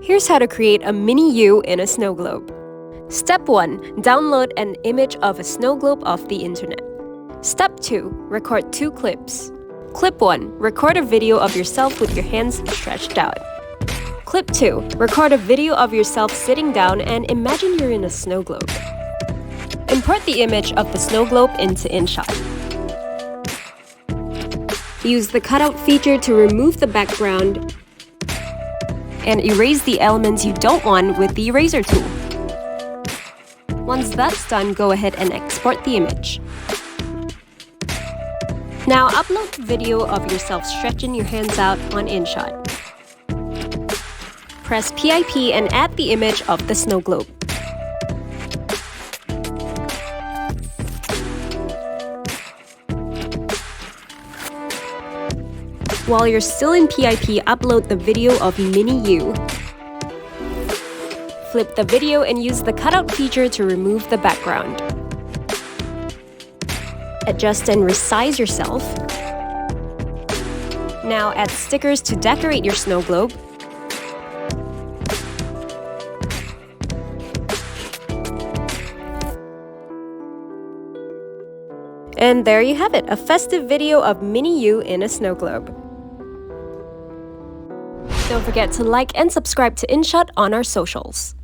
Here's how to create a mini you in a snow globe. Step 1. Download an image of a snow globe off the internet. Step 2. Record 2 clips. Clip 1. Record a video of yourself with your hands stretched out. Clip 2. Record a video of yourself sitting down and imagine you're in a snow globe. Import the image of the snow globe into InShot. Use the cutout feature to remove the background and erase the elements you don't want with the eraser tool. Once that's done, go ahead and export the image. Now upload the video of yourself stretching your hands out on InShot. Press PIP and add the image of the snow globe. While you're still in PIP, upload the video of Mini You. Flip the video and use the cutout feature to remove the background. Adjust and resize yourself. Now add stickers to decorate your snow globe. And there you have it, a festive video of Mini You in a snow globe. Don't forget to like and subscribe to InShot on our socials.